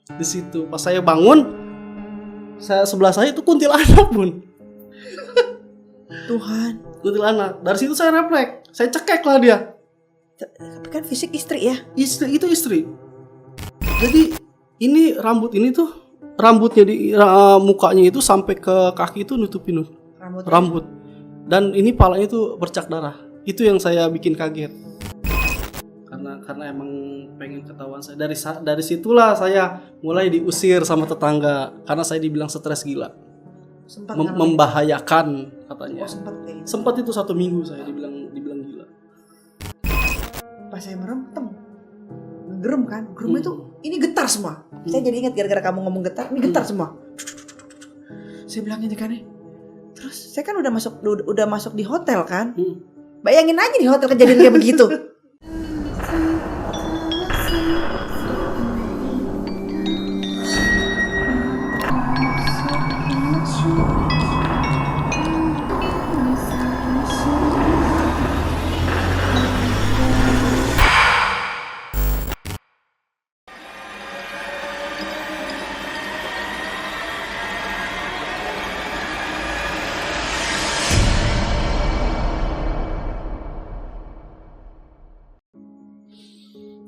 Di situ pas saya bangun, sebelah saya itu kuntilanak bun. Tuhan. Kuntilanak. Dari situ saya refleks, saya cekek lah dia. Tapi kan fisik istri ya. Istri. Jadi ini rambutnya di mukanya itu sampai ke kaki itu nutupin rambut. Dan ini palanya itu bercak darah. Itu yang saya bikin kaget. Karena emang pengen ketahuan saya. Dari situlah saya mulai diusir sama tetangga karena saya dibilang stres gila. Sempat Membahayakan katanya. sempat Sempat itu 1 minggu saya dibilang gila. pas saya merem gerem kan, itu ini getar semua. Saya jadi ingat gara-gara kamu ngomong getar, ini getar semua. Saya bilang ini kan nih. Terus saya kan udah masuk di hotel kan. Bayangin aja di hotel kejadian kayak begitu.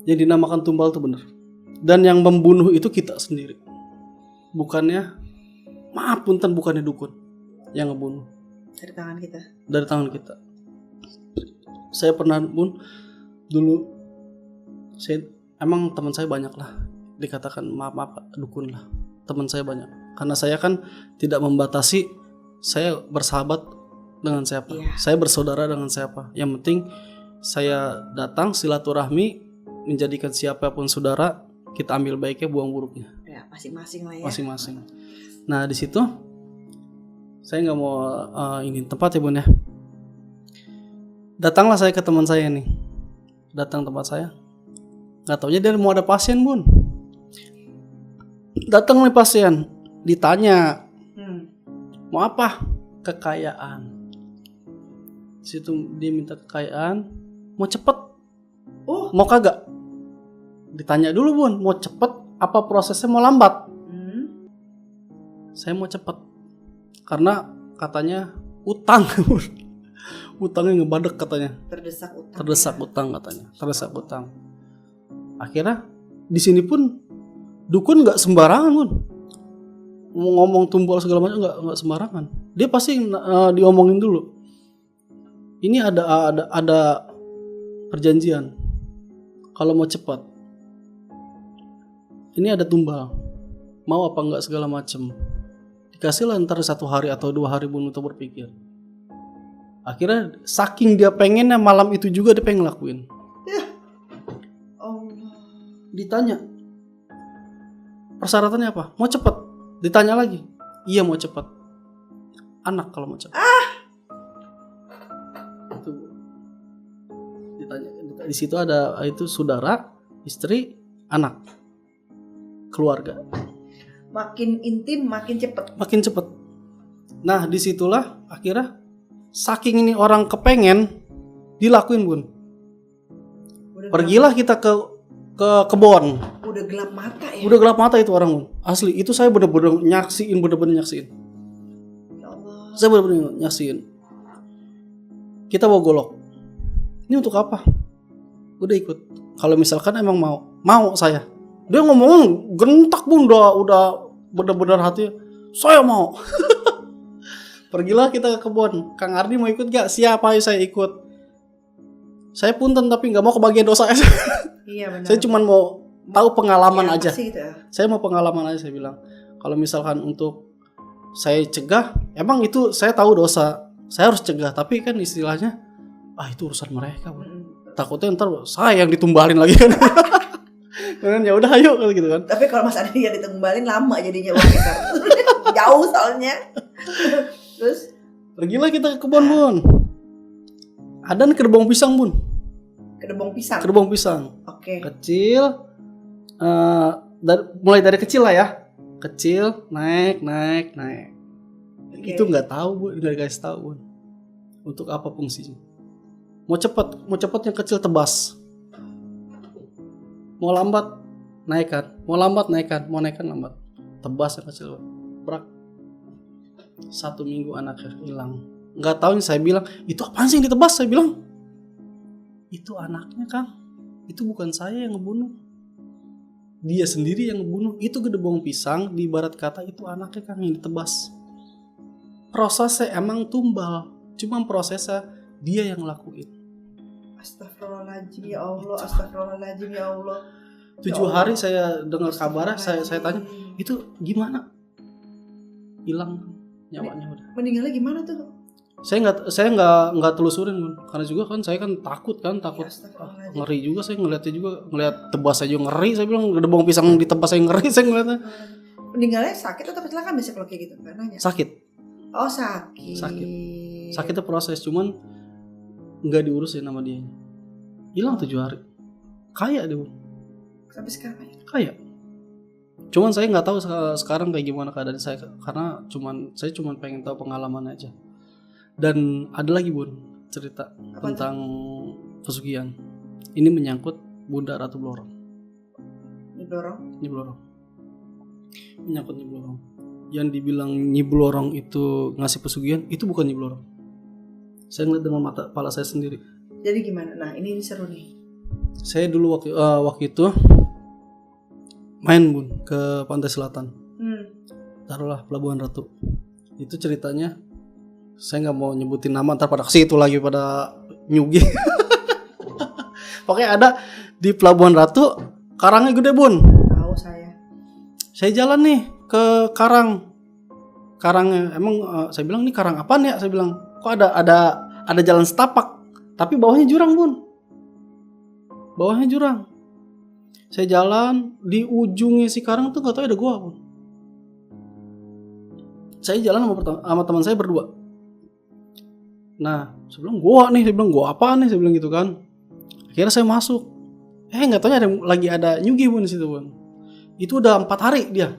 Yang dinamakan tumbal itu benar. Dan yang membunuh itu kita sendiri. Bukannya dukun yang ngebunuh. Dari tangan kita. Saya pernah pun dulu emang teman saya banyak lah dikatakan maaf dukun lah. Teman saya banyak. Karena saya kan tidak membatasi saya bersahabat dengan siapa. Iya. Saya bersaudara dengan siapa. Yang penting saya datang silaturahmi, menjadikan siapapun saudara, kita ambil baiknya, buang buruknya. Ya, masing-masing lah ya. Masing-masing. Nah di situ saya nggak mau ini tempat ya bun ya. Datanglah saya ke teman saya nih. Datang tempat saya. Nggak taunya dia mau ada pasien bun. Datang nih pasien, ditanya mau apa? Kekayaan. Di situ dia minta kekayaan, mau cepet. Mau kagak? Ditanya dulu bun, mau cepet apa prosesnya mau lambat? Saya mau cepet karena katanya utang. Utangnya ngebadek katanya. Terdesak utang katanya. Terdesak utang. Akhirnya di sini pun dukun nggak sembarangan bun. Mau ngomong tumbal segala macam nggak sembarangan. Dia pasti diomongin dulu. Ini ada perjanjian. Kalau mau cepat, ini ada tumbal, mau apa enggak segala macem. Dikasihlah ntar 1 hari atau 2 hari pun untuk berpikir. Akhirnya saking dia pengennya malam itu juga dia pengen ngelakuin. Ditanya persyaratannya apa? Mau cepat. Ditanya lagi, iya mau cepat. Anak kalau mau cepat. Itu ditanya. Di situ ada itu saudara, istri, anak, keluarga. Makin intim, makin cepet. Nah disitulah akhirnya saking ini orang kepengen dilakuin bun. Pergilah kita ke kebon. Udah gelap mata ya. Udah gelap mata itu orang bun. Asli itu saya bener-bener nyaksiin. Ya Allah. Saya bener-bener nyaksiin. Kita bawa golok. Ini untuk apa? Udah ikut. Kalau misalkan emang mau saya. Dia ngomong gentak bun, udah bener-bener hati. Saya mau. Pergilah kita ke kebun. Kang Ardi mau ikut gak? Siapa ayo saya ikut. Saya punten tapi nggak mau kebagian dosa. Iya benar. Saya cuma mau tahu pengalaman aja. Gitu ya. Saya mau pengalaman aja, saya bilang. Kalau misalkan untuk saya cegah, emang itu saya tahu dosa. Saya harus cegah, tapi kan istilahnya itu urusan mereka, bun. Takutnya ntar saya yang ditumbalin lagi kan. Kan ya udah ayo gitu kan. Tapi kalau Mas Adi yang ditumbalin lama jadinya uang kita. Jauh soalnya. Terus pergilah kita ke kebun bun. Ada nih kerbau pisang bun. Kerbau pisang. Oke. Kecil. Mulai dari kecil lah ya. Kecil naik. Itu nggak tahu bun, nggak dikasih tahu bun. Untuk apa fungsinya? Mau cepat yang kecil tebas. Mau lambat naikkan, mau lambat naikkan, mau naikkan lambat, tebas yang kecil, brak. 1 minggu anaknya hilang. Nggak tahu nih, saya bilang itu apaan sih yang ditebas, saya bilang itu anaknya Kang, itu bukan saya yang ngebunuh, dia sendiri yang ngebunuh. Itu gedebong pisang, di ibarat kata itu anaknya Kang yang ditebas. Prosesnya emang tumbal, cuma prosesnya dia yang ngelakuin. Astagfirullahaladzim ya Allah, astagfirullahaladzim ya Allah. 7 hari saya dengar kabar, saya tanya, itu gimana? Hilang nyawanya udah. Meninggalnya gimana tuh? Saya nggak telusurin Bun. Karena juga kan saya kan takut Ya, ngeri juga, saya ngeliatnya juga, ngeliat tebas aja ngeri. Saya bilang gedebong pisang ditebas saya ngeri, saya ngeliatnya. Meninggalnya sakit atau kecelakaan biasanya kalau kayak gitu? Nggak nanya. Sakit. Oh sakit. Sakitnya proses, cuman nggak diurusin sama dia. Hilang 7 hari. Kaya dia Bun. Sampai sekarang aja. Kaya. Cuman saya nggak tahu sekarang kayak gimana keadaan saya, karena saya cuma pengen tahu pengalaman aja. Dan ada lagi Bun cerita tentang pesugihan. Ini menyangkut Bunda Ratu Blorong. Nyi Blorong. Menyangkut Nyi Blorong. Yang dibilang Nyi Blorong itu ngasih pesugihan, itu bukan Nyi Blorong. Saya ngeliat dengan mata kepala saya sendiri. Jadi gimana? Nah ini seru nih. Saya dulu waktu itu main Bun ke pantai selatan, taruhlah Pelabuhan Ratu. Itu ceritanya, saya nggak mau nyebutin nama, ntar pada kesitu lagi pada nyugi. Pokoknya ada di Pelabuhan Ratu, karangnya gede Bun. Tahu saya. Saya jalan nih ke karangnya, emang saya bilang ini karang apaan ya? Saya bilang kok ada jalan setapak, tapi bawahnya jurang Bun. Bawahnya jurang. Saya jalan di ujungnya si karang tuh gak tahu ada gua Bun. Saya jalan sama teman saya berdua. Nah, saya bilang gua nih, dia bilang gua apaan nih, saya bilang gitu kan. Akhirnya saya masuk. Gak tahu lagi ada nyugi Bun di situ Bun. Itu udah 4 hari dia.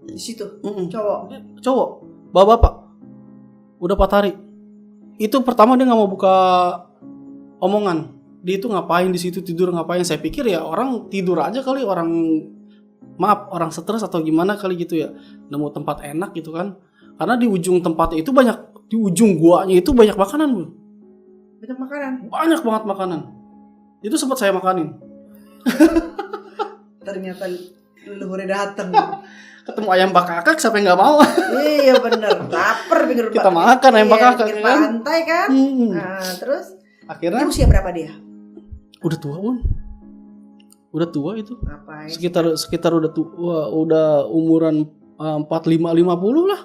Di situ. Cowok. Bapak. Udah 4 hari. Itu pertama dia nggak mau buka omongan. Dia itu ngapain di situ, tidur ngapain? Saya pikir ya orang tidur aja kali, orang stres atau gimana kali gitu ya. Nemu tempat enak gitu kan. Karena di ujung tempatnya itu di ujung guanya itu banyak makanan Bun. Banyak makanan? Banyak banget makanan. Itu sempat saya makanin. Ternyata leluhurnya datang. Ketemu ayam bakakak, siapa yang nggak mau? Iya bener, lapar pinggir kita makan ayam bakakak pinggir pantai kan. Nah terus akhirnya dia usia berapa dia? Udah tua Bun. Udah tua itu. Ngapain? Sekitar udah tua, udah umuran 45-50 lah.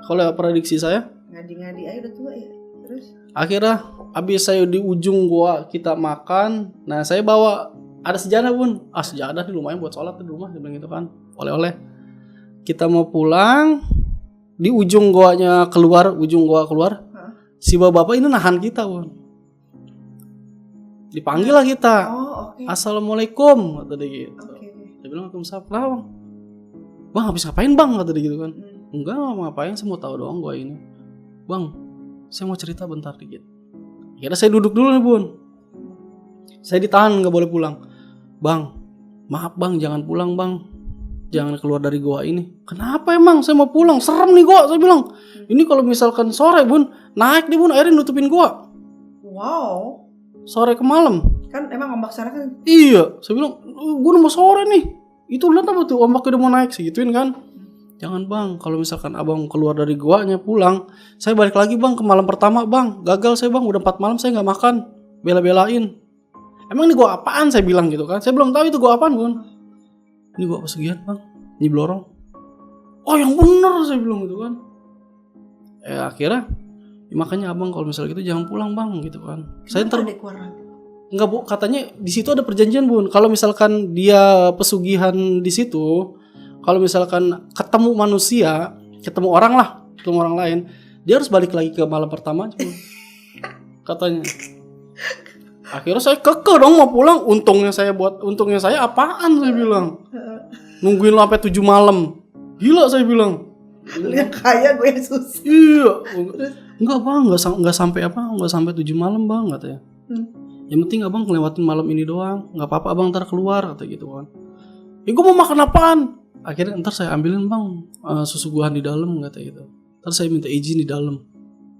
Kalau prediksi saya. Ngadi-ngadi aja udah tua ya. Terus akhirnya habis saya di ujung gua kita makan. Nah, saya bawa ada sejadah Bun. Sejadah nih lumayan buat sholat di rumah, dia bilang gitu kan. Oleh-oleh. Kita mau pulang, di ujung gua keluar. Si bapak ini nahan kita Bun. Dipanggil lah kita. Okay. Assalamualaikum kata dia gitu. Dia bilang waalaikumsalam. Bang habis ngapain Bang kata dia gitu kan. Enggak ngapain, saya mau tahu doang gua ini. Bang, saya mau cerita bentar dikit. Akhirnya saya duduk dulu nih Bun. Saya ditahan nggak boleh pulang. Bang, maaf Bang, jangan pulang Bang. Jangan keluar dari gua ini. Kenapa emang? Saya mau pulang. Serem nih gua, saya bilang. Ini kalau misalkan sore Bun, naik nih Bun, airnya nutupin gua. Wow. Sore ke malam. Kan emang ombak sana kan. Iya, saya bilang, gua mau sore nih. Itu lihat apa tuh, ombaknya udah mau naik, segituin kan. Jangan Bang, kalau misalkan abang keluar dari guanya pulang, saya balik lagi Bang ke malam pertama Bang. Gagal saya Bang, udah 4 malam saya gak makan. Bela-belain. Emang ini gua apaan saya bilang gitu kan. Saya belum tahu itu gua apaan Bun. Ini gua pesugihan Bang, Nyi Blorong. Oh yang bener saya bilang gitu kan. Akhirnya makanya abang kalau misalnya gitu jangan pulang Bang gitu kan. Saya enggak Bu, katanya di situ ada perjanjian Bun. Kalau misalkan dia pesugihan di situ, kalau misalkan ketemu manusia, ketemu orang lain, dia harus balik lagi ke malam pertama aja Bun. Katanya. Akhirnya saya kekeh dong mau pulang. Untungnya saya apaan saya bilang. Nungguin lo sampai 7 malam. Gila saya bilang. Lu yang kaya gue yang susah. Iya. Enggak Bang, enggak sampai 7 malam Bang katanya. Yang penting abang ngelewatin malam ini doang, nggak apa-apa abang ntar keluar kata gitu kan. gue mau makan apaan? Akhirnya ntar saya ambilin bang susu guahan di dalam kata gitu. Ntar saya minta izin di dalam.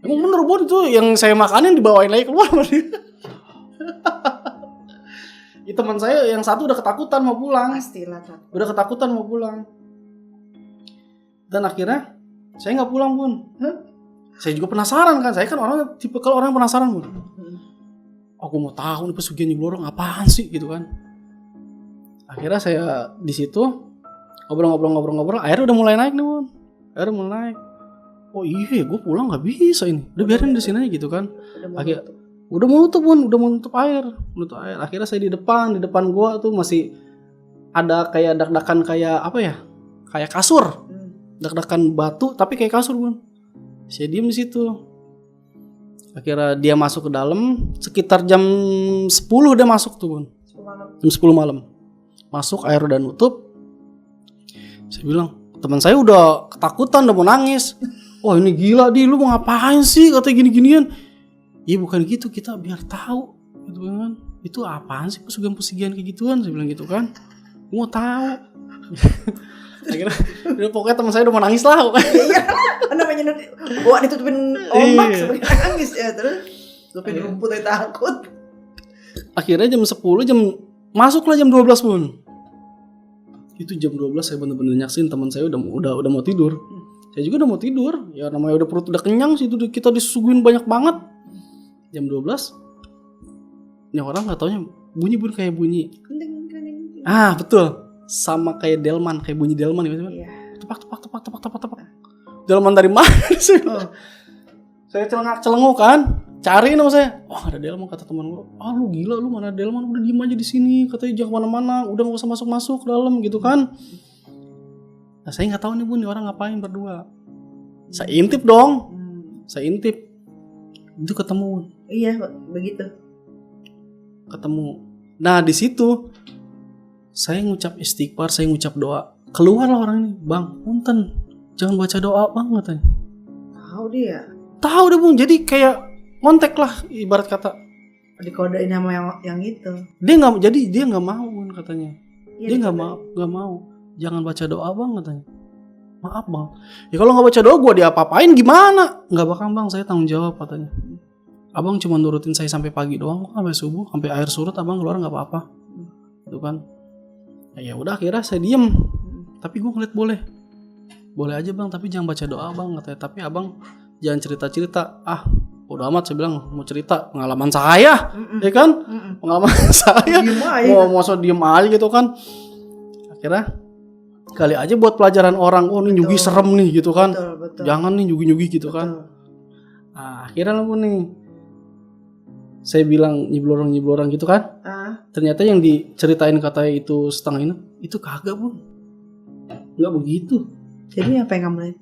Emang bener Bon itu yang saya makanin dibawain lagi keluar. Teman saya yang satu udah ketakutan mau pulang. Pastilah kan. Udah ketakutan mau pulang. Dan akhirnya saya nggak pulang Bun. Saya juga penasaran kan. Saya kan orang tipe kalau orang penasaran Bun. Aku mau tahu nih pesugihan Nyi Blorong apaan sih gitu kan. Akhirnya saya di situ ngobrol. Airnya udah mulai naik nih Bun. Airnya mulai naik. Oh iya gue pulang nggak bisa ini. Udah biarin di sini gitu kan. Akhirnya udah mau nutup Bun, udah mau nutup air. Akhirnya saya di depan gua tuh masih ada kayak dak-dakan kayak apa ya? Kayak kasur. Dak-dakan batu tapi kayak kasur Bun. Saya diem di situ. Akhirnya dia masuk ke dalam sekitar jam 10 dia masuk tuh Bun. Jam 10 malam. Masuk air udah nutup. Saya bilang, teman saya udah ketakutan, udah mau nangis. Wah ini gila di lu mau ngapain sih katanya gini-ginian. Ya bukan gitu, kita biar tahu gitu kan. Itu apaan sih pesugihan kayak gituan, saya bilang gitu kan. Gue mau tahu. Akhirnya pokoknya teman saya udah mau nangis lah. Iya, namanya wah ditutupin ombak sebagai nangis ya terus. Tutupin rumput aja takut. Akhirnya jam 10 masuklah jam 12 Bun. Itu jam 12 saya bener-bener nyaksin teman saya udah mau tidur. Saya juga udah mau tidur. Ya namanya udah perut udah kenyang sih itu kita disuguhin banyak banget. Jam 12 ini orang gak taunya bunyi Bun kayak bunyi betul sama kayak delman kayak bunyi delman gitu. Tepak delman dari mana sih? Saya celenguk kan cari nama saya ada delman kata teman gue. Lu gila lu mana delman udah diem aja di sini katanya jangan kemana-mana udah gak usah masuk ke dalam gitu kan. Nah saya nggak tahu nih Bun nih orang ngapain berdua. Saya intip dong. Itu ketemu. Iya, begitu. Ketemu. Nah, di situ saya ngucap istighfar, saya ngucap doa. Keluarlah orang ini, "Bang, punten. Jangan baca doa, Bang," katanya. Tahu dia. Tahu deh, Bung. Jadi kayak montek lah ibarat kata. Dikodein sama yang itu. Dia enggak mau, Bun, katanya. Ya, dia enggak mau. Jangan baca doa, Bang, katanya. Maaf Bang, ya kalau gak baca doa gue diapa-apain gimana? Gak bakal Bang, saya tanggung jawab katanya. Abang cuma nurutin saya sampai pagi doang, sampai subuh, sampai air surut abang keluar gak apa-apa. Itu kan. Ya udah akhirnya saya diem. Tapi gue ngeliat boleh aja Bang, tapi jangan baca doa Bang katanya. Tapi abang jangan cerita-cerita. Udah amat saya bilang mau cerita pengalaman saya, ya kan? Pengalaman saya. Mau diem aja gitu kan. Akhirnya kali aja buat pelajaran orang, nih nyugi serem nih gitu kan. Betul. Jangan nih nyugi gitu kan. Nah, akhirnya lah nih. Saya bilang Nyi Blorong gitu kan. Ternyata yang diceritain katanya itu setengah itu kagak Bun. Enggak begitu. Jadi apa yang kamu lihat?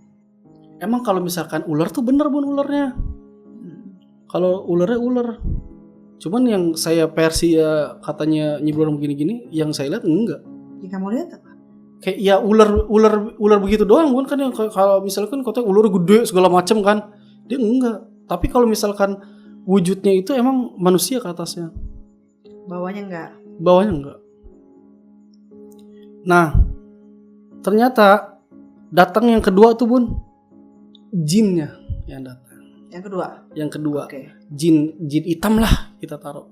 Emang kalau misalkan ular tuh bener Bun ularnya. Kalau ularnya ular. Cuman yang saya versi ya katanya Nyi Blorong gini-gini, yang saya lihat enggak. Yang kamu lihat apa? Kayak ya ular begitu doang Bun kan yang kalau misalkan katanya ular gede segala macam kan. Dia enggak. Tapi kalau misalkan wujudnya itu emang manusia ke atasnya. Bawahnya enggak. Nah, ternyata datang yang kedua tuh Bun. Jinnya yang datang. Yang kedua. Okay. Jin hitam lah kita taruh.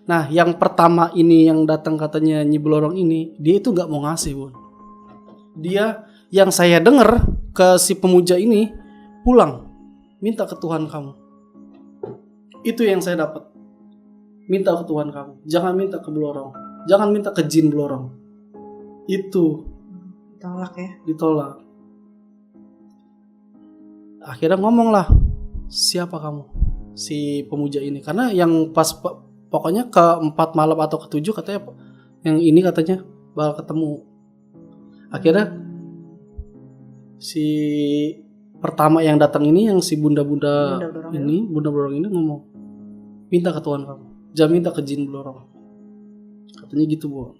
Nah, yang pertama ini yang datang katanya Nyi Blorong ini, dia itu enggak mau ngasih Bun. Dia yang saya dengar ke si pemuja ini pulang minta ke Tuhan kamu. Itu yang saya dapat. Minta ke Tuhan kamu. Jangan minta ke Blorong. Jangan minta ke jin Blorong. Itu ditolak. Akhirnya ngomong lah, siapa kamu? Si pemuja ini. Karena yang pas pokoknya ke-4 malam atau ke-7 katanya yang ini katanya bakal ketemu. Akhirnya si pertama yang datang ini yang si bunda Blorong ini ngomong, minta ke Tuhan kamu, jangan minta ke jin Blorong. Katanya gitu Bu.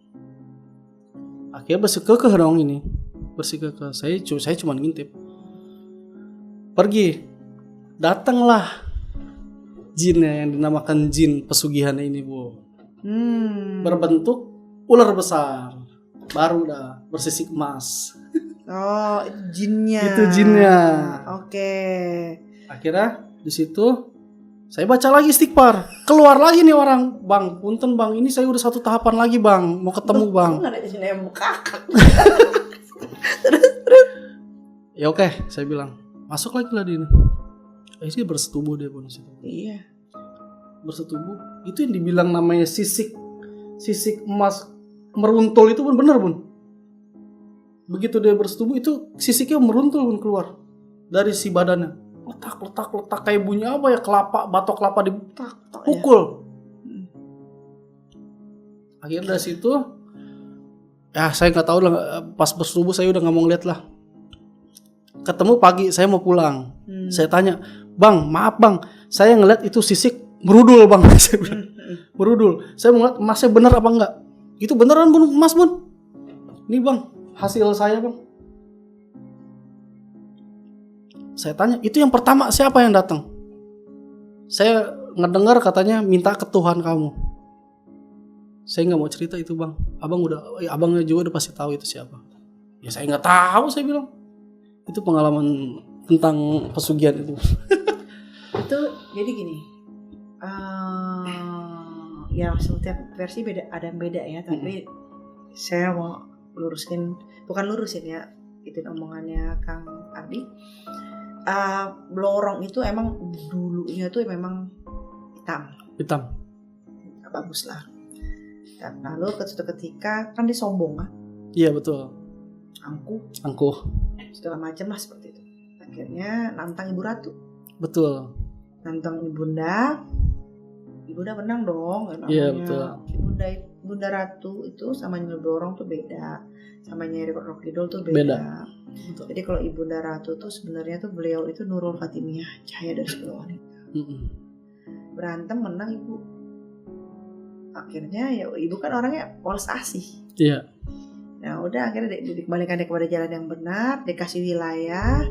Akhirnya bersikukuh dong ini. Saya cuma ngintip. Pergi. Datanglah jinnya yang dinamakan jin pesugihan ini Bu. Berbentuk ular besar. baru dah bersisik emas. Oh, itu jinnya. Itu jinnya. Oke. Akhirnya di situ saya baca lagi istighfar. Keluar lagi nih orang, "Bang, punten Bang, ini saya udah 1 tahapan lagi Bang, mau ketemu Bang." Enggak ada di sini yang kakak. Ya oke, saya bilang, "Masuk lagi lah dia." Akhirnya bersetubuh dia Bun situ. Iya. Bersetubuh. Itu yang dibilang namanya sisik emas meruntul itu Bun, bener Bun. Begitu dia bersetubuh itu sisiknya meruntul Bun keluar dari si badannya. Letak kayak bunyi apa ya, batok kelapa dipukul. Akhirnya dari situ ya saya nggak tahu lah, pas bersubuh saya udah nggak mau ngeliat lah. Ketemu pagi saya mau pulang. Saya tanya, "Bang, maaf Bang, saya ngeliat itu sisik merudul Bang." Merudul. Saya mau ngeliat emasnya bener apa enggak. Itu beneran Bun, emas Bun. Ini Bang, hasil saya Bang. Saya tanya, "Itu yang pertama siapa yang datang?" Saya ngedengar katanya minta ke Tuhan kamu. Saya nggak mau cerita itu Bang. Abangnya juga udah pasti tahu itu siapa. Ya saya nggak tahu, saya bilang. Itu pengalaman tentang pesugihan itu. Itu jadi gini. Ya setiap versi beda, ada yang beda ya. Tapi saya mau bukan lurusin ya. Itu omongannya Kang Ardi. Blorong itu emang dulunya tuh memang hitam. Bagus lah. Dan lalu suatu ketika kan dia sombong kan. Iya betul. Angkuh. Segala macam lah seperti itu. Akhirnya nantang Ibu Ratu. Betul. Nantang Ibunda menang dong. Iya betul. Ibunda Ratu itu sama Nyai Blorong tuh beda. Sama Nyai Roro Kidul tuh beda. Betul. Jadi kalau Ibunda Ratu tuh sebenarnya tuh beliau itu Nurul Fatimiyah, cahaya dari segala wanita. Berantem menang Ibu. Akhirnya ya Ibu kan orangnya polos asih. Iya. Nah udah akhirnya dikembalikan kepada jalan yang benar, dikasih wilayah.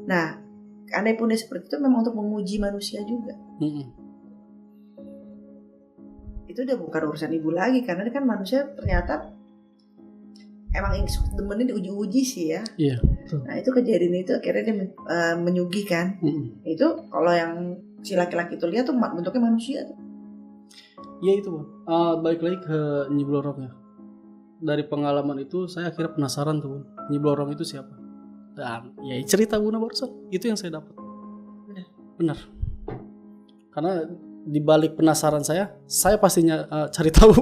Nah andai pun dia seperti itu memang untuk menguji manusia juga. Itu udah bukan urusan Ibu lagi karena kan manusia ternyata emang demennya diuji-uji sih ya. Iya. Betul. Nah itu kejadian itu akhirnya dia menyugihkan. Itu kalau yang si laki-laki itu lihat tuh bentuknya manusia tuh. Iya itu Bang. Balik lagi ke Nyi Blorong ya. Dari pengalaman itu saya akhirnya penasaran tuh Bang. Nyi Blorong itu siapa? Dan ya cerita Buna barusan itu yang saya dapat. Benar. Karena di balik penasaran saya pastinya cari tahu.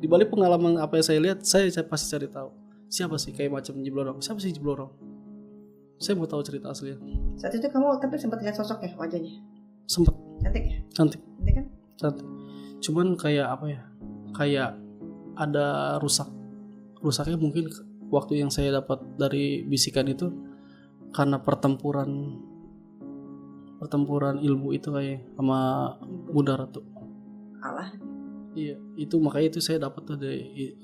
Di balik pengalaman apa yang saya lihat, saya pasti cari tahu. Siapa sih kayak macam Nyi Blorong? Siapa sih Nyi Blorong? Saya mau tahu cerita aslinya. Saat itu kamu tapi sempat lihat sosoknya, wajahnya? Sempat. Cantik ya? Cantik kan? Cantik. Cuman kayak apa ya? Kayak ada rusaknya mungkin waktu yang saya dapat dari bisikan itu karena pertempuran ilmu itu kayak sama Bunda Ratu. Kalah. Iya, itu makanya itu saya dapat tuh dari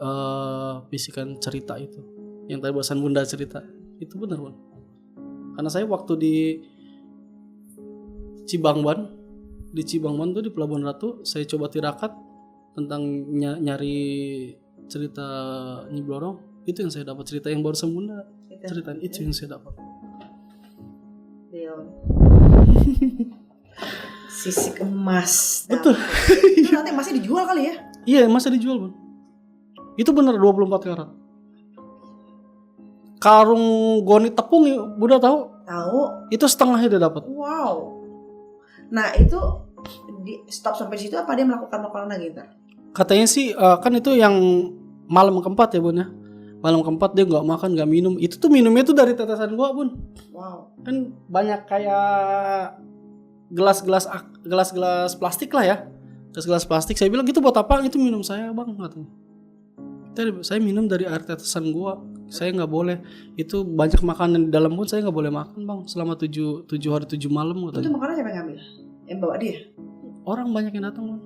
bisikan cerita itu. Yang tadi bahasan Bunda cerita. Itu benar, Bang. Karena saya waktu di Cibangban tuh di Pelabuhan Ratu, saya coba tirakat tentang nyari cerita Nyi Blorong. Itu yang saya dapat, cerita yang barusan Bunda ceritain itu yang saya dapat. Sisik emas. Betul. Itu nanti masih dijual kali ya? Iya, masih dijual, Bang. Itu benar 24 karat. Karung goni tepung ya, Bunda tahu? Tahu. Itu setengahnya dia dapat. Wow. Nah, itu di stop sampai situ apa dia melakukan lagi ntar? Katanya sih kan itu yang malam keempat ya, Bun ya. Malam keempat dia nggak makan, nggak minum. Itu tuh minumnya tuh dari tetesan gua, Bun. Wow. Kan banyak kayak gelas-gelas plastik lah ya. Gelas plastik. Saya bilang gitu buat apa? Itu minum saya, Bang, katanya. Saya minum dari air tetesan gua. Saya nggak boleh. Itu banyak makanan di dalam pun saya nggak boleh makan, Bang. Selama 7 hari 7 malam katanya. Itu makanan siapa yang ngambil? Yang bawa dia? Orang banyak yang datang, Bang.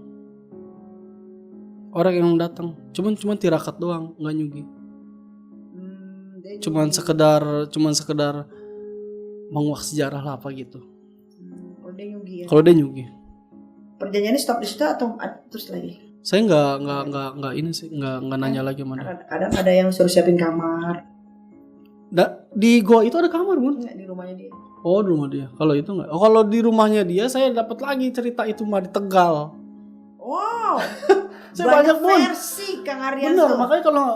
Orang yang datang. Cuman tirakat doang, nggak nyugi. Cuman sekedar menguak sejarah lah apa gitu. Kalau dia nyugi ya. Kalau dia nyugi. Perjanjiannya stop di situ atau terus lagi? Saya nggak ini sih, nggak nanya lagi mana. Kadang ada yang suruh siapin kamar. Di gua itu ada kamar, Bun? Enggak, di rumahnya dia. Oh, di rumah dia. Kalau itu enggak. Oh, kalau di rumahnya dia saya dapat lagi cerita itu mah di Tegal. Wow. Saya banyak, Bun. Versi Kang Aryan. Bener, makanya kalau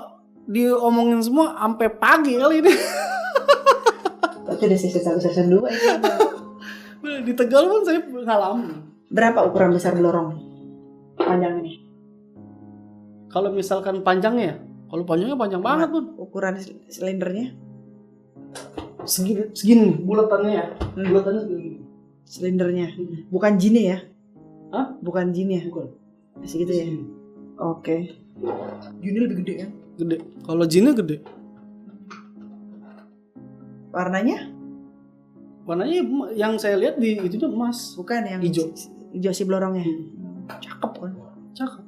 diomongin semua sampai pagi kali ini. Berarti udah season 2 ini. Di Tegal pun saya ngalamin. Berapa ukuran besar belorong panjang ini? Kalau misalkan panjangnya, kalau panjangnya panjang banget, Bun. Ukuran silindernya? Segini bulatannya ya. Bulatannya segini. Silindernya. Bukan jine ya? Hah? Bukan jine ya? Bukan. Masih gitu ya? Oke. Jine lebih gede kan? Gede. Kalau jinnya gede. Warnanya? Warnanya yang saya lihat di itu tuh emas. Bukan yang hijau. Hijau si belorongnya. Cakep kan? Cakep.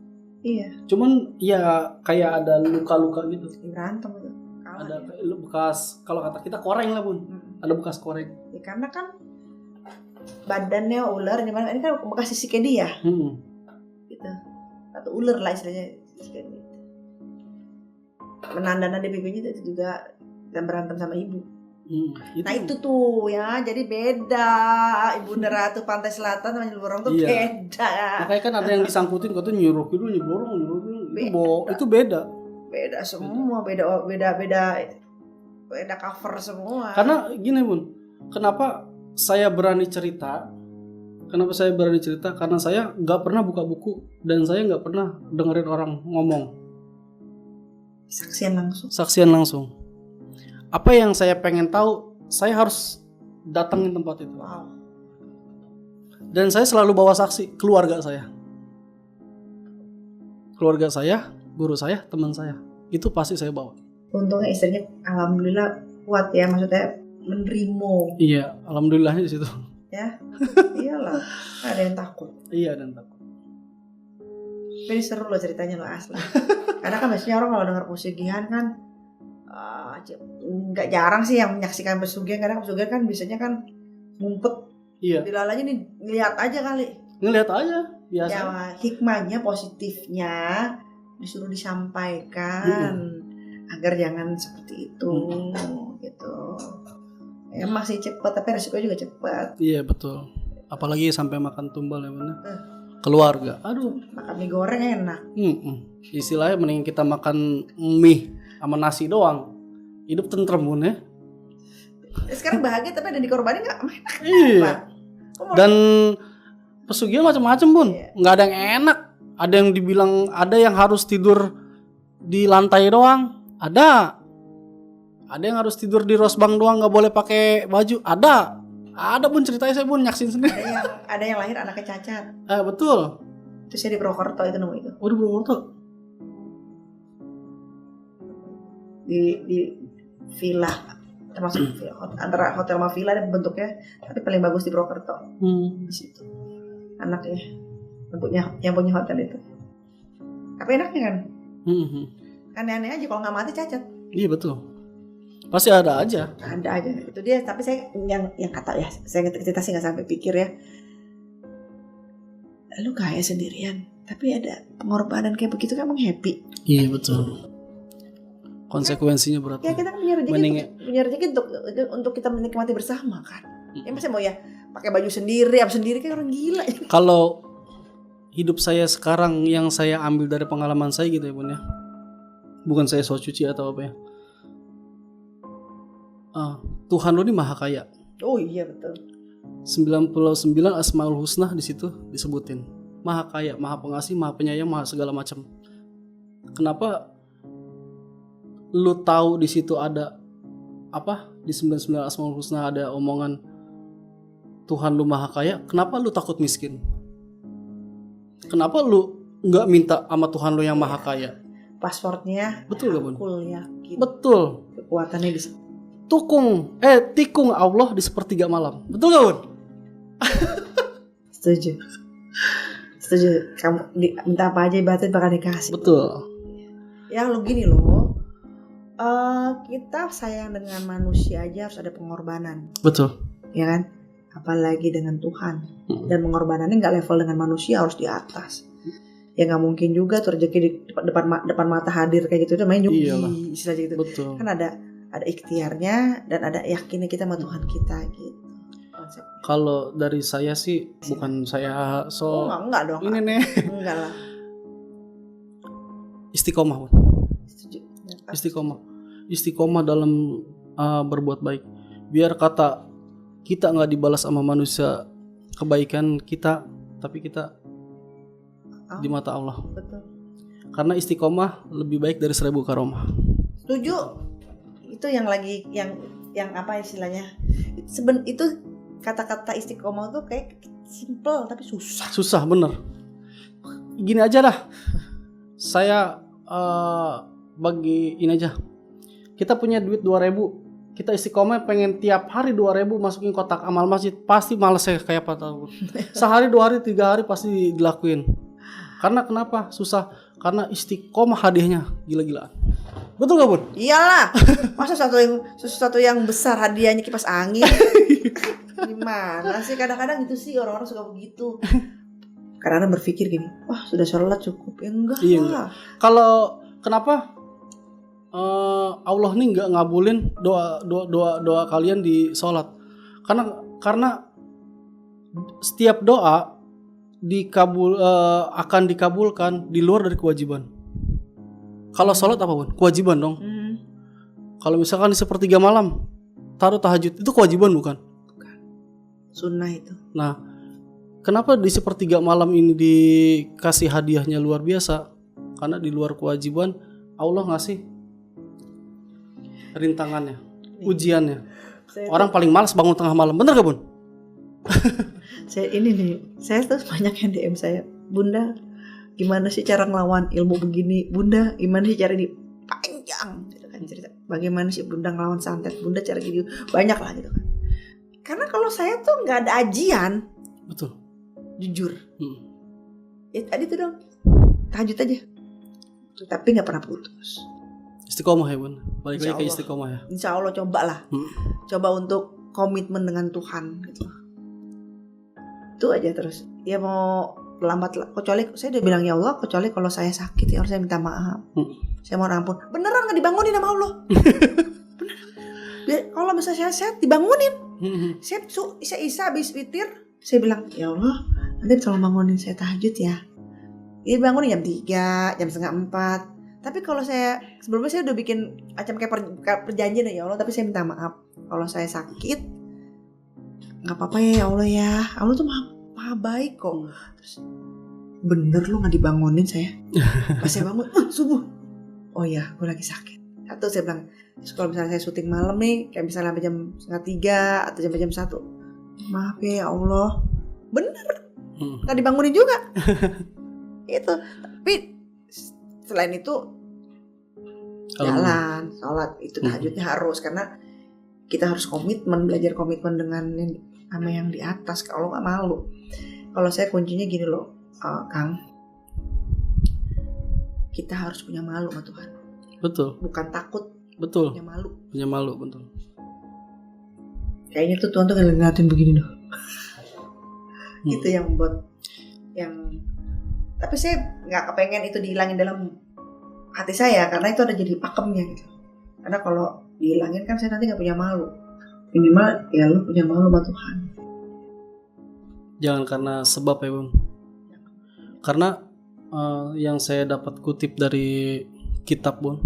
Iya. Cuman ya kayak ada luka-luka gitu. Berantem itu. Ada bekas, kalau kata kita koreng lah, Bun. Ada bekas koreng. Ya, karena kan badannya ular, ini kan bekas sisiknya dia. Gitu. Atau ular lah istilahnya. Menanda-nanda di pipinya itu juga dan berantem sama ibu. Nah itu tuh ya, jadi beda. Ibunda Ratu Pantai Selatan sama Nyeblorong tuh beda. Makanya kan ada yang disangkutin kata nyuruh dulu Nyeblorong. Itu beda. Beda semua, beda cover semua. Karena gini, Bun, kenapa saya berani cerita? Karena saya nggak pernah buka buku dan saya nggak pernah dengerin orang ngomong. Saksian langsung. Apa yang saya pengen tahu, saya harus datangin tempat itu. Wow. Dan saya selalu bawa saksi, keluarga saya, guru saya, teman saya, itu pasti saya bawa. Untungnya istrinya alhamdulillah kuat ya, maksudnya menerima. Iya, alhamdulillahnya di situ. Ya, iyalah, ada yang takut. Iya, dan takut. Ini seru loh ceritanya loh, asli. Karena kan biasanya orang kalau dengar pesugihan kan, nggak jarang sih yang menyaksikan pesugihan. Karena pesugihan kan biasanya kan ngumpet. Iya. Dilalanya nih ngeliat aja kali. Ngeliat aja, biasa. Ya, hikmahnya, positifnya disuruh disampaikan agar jangan seperti itu gitu. Emang sih cepat, tapi resiko juga cepat. Iya betul. Apalagi sampai makan tumbal ya bener. Keluarga, aduh. Makan mie goreng enak. Istilahnya mending kita makan mie sama nasi doang. Hidup tentrem, Bun ya. Sekarang bahagia tapi ada dikorbanin nggak? Iya. Dan pesugihan macam-macam, Bun. Nggak ada yang enak. Ada yang dibilang, ada yang harus tidur di lantai doang. Ada yang harus tidur di rosbang doang, nggak boleh pakai baju. Ada Bun, ceritanya saya Bun nyaksin sendiri. Ada yang lahir anaknya cacat. Betul. Terus saya di Purwokerto itu nemu itu. Oh, di Purwokerto. Di villa, termasuk antara hotel sama villa dan bentuknya, tapi paling bagus di Purwokerto. Di situ. Anaknya yang punya hotel itu. Tapi enaknya kan? Aneh-aneh aja kalau nggak mati cacat. Iya betul. Pasti ada aja. Ada aja. Itu dia. Tapi saya yang kata ya, saya cerita sih nggak sampai pikir ya. Lu kaya sendirian, tapi ada pengorbanan kayak begitu kan emang happy. Iya betul. Konsekuensinya berat. Ya kita kan punya rezeki untuk kita menikmati bersama kan. Ya masa mau ya pakai baju sendiri, apa sendiri kayak orang gila. Kalau hidup saya sekarang yang saya ambil dari pengalaman saya gitu ya Bun ya. Bukan saya so cuci atau apa ya. Tuhan lo ini maha kaya. Oh iya betul. 99 Asmaul Husna di situ disebutin. Maha kaya, maha pengasih, maha penyayang, maha segala macam. Kenapa lu tahu di situ ada apa? Di 99 Asmaul Husna ada omongan Tuhan lu maha kaya. Kenapa lu takut miskin? Kenapa lu nggak minta sama Tuhan lu yang maha kaya? Passwordnya betul gak Bun? Yakin. Betul. Kekuatannya di tikung Allah di sepertiga malam. Betul gak Bun? Setuju. Kamu minta apa aja ibaratnya bakal dikasih. Betul. Ya lo gini loh. Kita sayang dengan manusia aja harus ada pengorbanan. Betul. Ya kan? Apalagi dengan Tuhan. Dan pengorbanannya nggak level dengan manusia, harus di atas. ya nggak mungkin juga tuh rezeki di depan mata hadir kayak gitu, itu main nyugi istilahnya gitu. Betul. Kan ada ikhtiarnya dan ada yakinnya kita sama Tuhan kita gitu. Kalau dari saya sih, bukan saya enggak dong. Ini nih. Enggak lah. Istiqomah, Bun. Istiqomah dalam berbuat baik. Biar kata kita nggak dibalas sama manusia kebaikan kita, tapi kita di mata Allah. Betul. Karena istiqomah lebih baik dari 1000 karomah. Setuju. Itu yang lagi yang apa istilahnya? Itu kata-kata istiqomah tuh kayak simple tapi susah. Susah bener. Gini aja dah. Saya bagi ini aja. Kita punya duit 2.000. Kita istiqomah pengen tiap hari 2.000 masukin kotak amal masjid. Pasti males saya kayak apa tahu. Sehari, 2 hari, 3 hari pasti dilakuin. Karena kenapa? Susah. Karena istiqomah hadiahnya gila-gilaan. Betul gak, Bun? Iyalah. Masa sesuatu yang besar hadiahnya kipas angin. Gimana sih, kadang-kadang gitu sih orang-orang suka begitu. Karena berpikir gini, wah sudah sholat cukup. Ya enggak lah. Kalau kenapa Allah nih nggak ngabulin doa kalian di sholat? Karena setiap doa akan dikabulkan di luar dari kewajiban. Kalau sholat apa, Bun? Kewajiban dong. Kalau misalkan di sepertiga malam taruh tahajud, itu kewajiban bukan? Sunnah itu. Nah, kenapa di sepertiga malam ini dikasih hadiahnya luar biasa? Karena di luar kewajiban Allah ngasih rintangannya, ujiannya. Orang paling malas bangun tengah malam, bener gak, Bun? Saya tuh banyak yang DM saya, Bunda, gimana sih cara ngelawan ilmu begini? Bunda, gimana sih cara ini? Panjang gitu kan cerita. Bagaimana sih Bunda ngelawan santet? Bunda cara gini, banyak lah gitu kan. Karena kalau saya tuh nggak ada ajian, betul, jujur. Ya tadi tuh dong, tahajud aja, tapi nggak pernah putus. Istiqomah ya, Bun. Balik lagi ke istiqomah ya. Insya Allah cobalah. Coba untuk komitmen dengan Tuhan gitu. Itu aja terus. Ya mau lambat, kecuali saya udah bilang ya Allah, kecuali kalau saya sakit ya Allah, saya minta maaf. Saya mohon ampun. Beneran nggak dibangunin sama Allah. Bener. Kalau misalnya saya sehat dibangunin. Saya habis witir, saya bilang ya Allah, nanti kalau bangunin saya tahajud ya. Dia bangunin jam 3, jam setengah 4. Tapi kalau sebelumnya saya udah bikin macam kayak perjanjian ya Allah, tapi saya minta maaf kalau saya sakit, nggak apa-apa ya Allah ya. Allah tuh maha baik kok. Terus bener lo nggak dibangunin saya. Pas saya bangun, subuh. Oh ya, gue lagi sakit. Atau saya bilang, kalau misalnya saya syuting malam nih, kayak misalnya sampai jam setengah 3 atau jam 1, maaf ya Allah. Bener, nggak dibangunin juga. Itu. Tapi selain itu jalan, sholat itu tahajudnya harus, karena kita harus belajar komitmen dengan sama yang di atas. Kalau nggak malu. Kalau saya kuncinya gini loh, Kang, kita harus punya malu sama Tuhan. Betul. Bukan takut. Betul. Punya malu, betul. Kayaknya tuh Tuhan tuh ngeliatin begini loh. Itu yang buat tapi saya nggak kepengen itu dihilangin dalam hati saya, karena itu ada jadi pakemnya gitu. Karena kalau dihilangin kan saya nanti nggak punya malu. Minimal ya lu punya malu sama Tuhan. Jangan karena sebab ya, Bun. Karena yang saya dapat kutip dari kitab, Bun,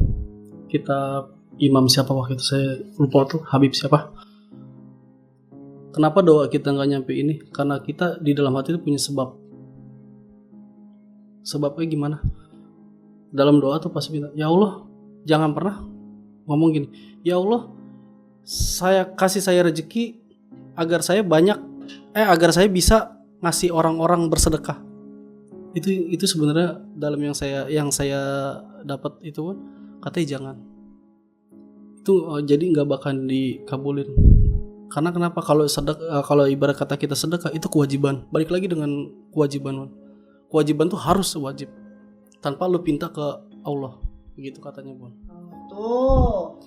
kitab imam siapa waktu itu saya lupa tuh, Habib siapa. Kenapa doa kita nggak nyampe ini? Karena kita di dalam hati itu punya sebab. Sebabnya gimana? Dalam doa tuh pasti bilang, ya Allah, jangan pernah ngomong gini, ya Allah, kasih saya rezeki agar saya bisa ngasih orang-orang bersedekah. Itu sebenarnya dalam yang saya dapat itu, katanya jangan. Itu jadi nggak bakal dikabulin. Karena kenapa? Kalau ibarat kata kita sedekah itu kewajiban. Balik lagi dengan kewajiban. Kewajiban tuh harus wajib. Tanpa lu pinta ke Allah. Begitu katanya, Bun. Tuh.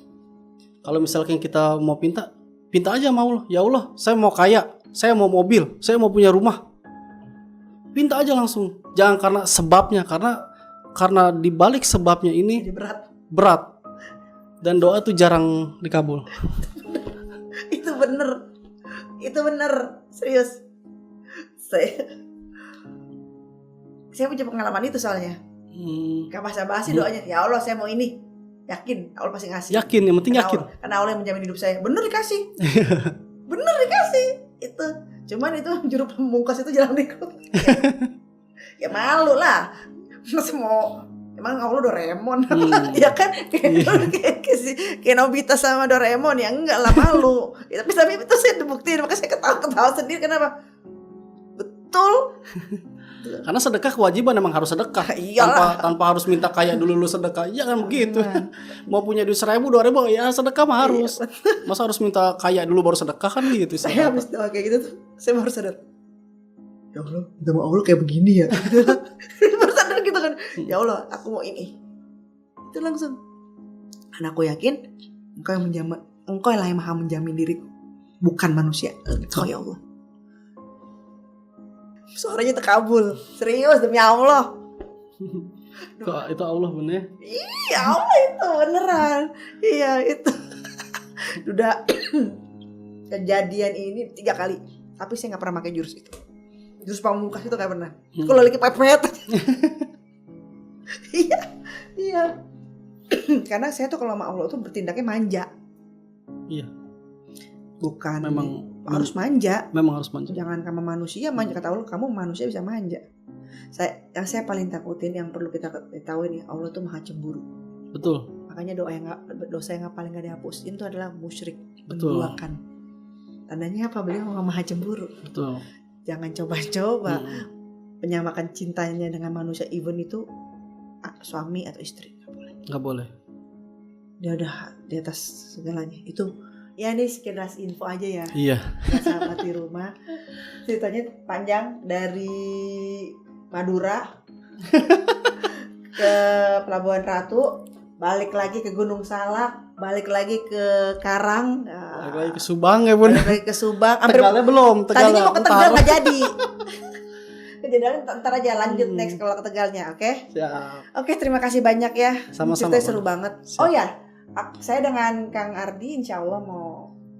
Kalau misalkan kita mau pinta aja sama Allah. Ya Allah, saya mau kaya, saya mau mobil, saya mau punya rumah. Minta aja langsung. Jangan karena sebabnya, karena dibalik sebabnya ini Jadi berat. Dan doa tuh jarang dikabul. Itu bener, serius. Saya punya pengalaman itu soalnya. Gak basa-basi doanya. Ya Allah, saya mau ini. Yakin Allah pasti ngasih. Yakin, yang penting yakin. Karena Allah yang menjamin hidup saya. Bener dikasih. Itu. Cuman itu juru pemungkas itu jarang diikuti. Ya malu lah. Masa mau, emang Allah Doraemon. Ya kan kayak Nobita sama Doraemon. Ya enggak lah, malu. Ya, tapi itu saya buktiin. Makanya saya ketawa sendiri. Kenapa? Betul. Karena sedekah kewajiban, emang harus sedekah. Tanpa harus minta kaya dulu lu sedekah. Ya kan begitu. Mau punya duit 1.000, 2.000 ya sedekah mah harus. Masa harus minta kaya dulu baru sedekah, kan gitu. Saya habis doa kayak gitu tuh, saya baru sadar. Ya Allah, sama Allah kayak begini ya. Baru sadar gitu kan. Ya Allah, aku mau ini. Itu langsung. Karena aku yakin Engkau lah yang maha menjamin diriku, bukan manusia. Engkau ya Allah. Suaranya terkabul. Serius, demi Allah. Itu Allah bener. Iya, Allah itu beneran. Iya itu. Udah kejadian ini 3 kali. Tapi saya gak pernah pakai jurus itu. Jurus pamungkas itu gak pernah. Kalau lagi pepet. Iya. Karena saya tuh kalau sama Allah tuh bertindaknya manja. Iya. Bukan. Memang harus manja. Memang harus manja. Jangan kamu manusia manja. Kata Allah, kamu manusia bisa manja. Yang saya paling takutin, yang perlu kita ketahui nih, Allah tuh maha cemburu. Betul. Makanya dosa yang paling gak dihapusin itu adalah musyrik. Betul. Menduakan. Tandanya apa? Beliau maha cemburu. Betul. Jangan coba-coba menyamakan cintanya dengan manusia, even itu suami atau istri. Gak boleh. Dia udah di atas segalanya. Itu ya, ini sekilas info aja ya. Iya. Sahabat di rumah. Ceritanya panjang, dari Madura ke Pelabuhan Ratu, balik lagi ke Gunung Salak, balik lagi ke Karang, balik lagi ke Subang ya Bun. Balik lagi ke Subang. Tegalnya belum. Tadinya mau ke Tegal nggak jadi. Kejadian ntar aja lanjut next kalau ke Tegalnya, oke? Siap. Oke, terima kasih banyak ya. Sama-sama. Ceritanya seru banget. Siap. Oh ya, saya dengan Kang Ardi insya Allah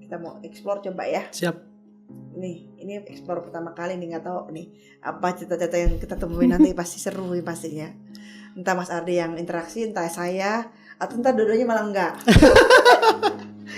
kita mau explore coba ya. Siap. Ini explore pertama kali nih, nggak tahu nih apa cerita-cerita yang kita temuin nanti pasti seru nih pastinya. Entah Mas Ardi yang interaksi, entah saya, atau entah dua-duanya malah enggak.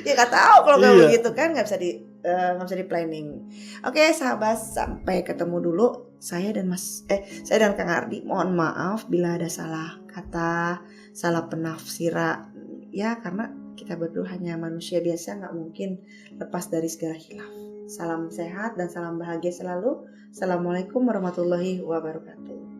Ya nggak tahu kalau kayak begitu kan, nggak bisa di planning. Oke sahabat, sampai ketemu dulu. Saya dan Kang Ardi mohon maaf bila ada salah kata, salah penafsiran ya, karena kita berdua hanya manusia biasa, nggak mungkin lepas dari segala khilaf. Salam sehat dan salam bahagia selalu. Assalamualaikum warahmatullahi wabarakatuh.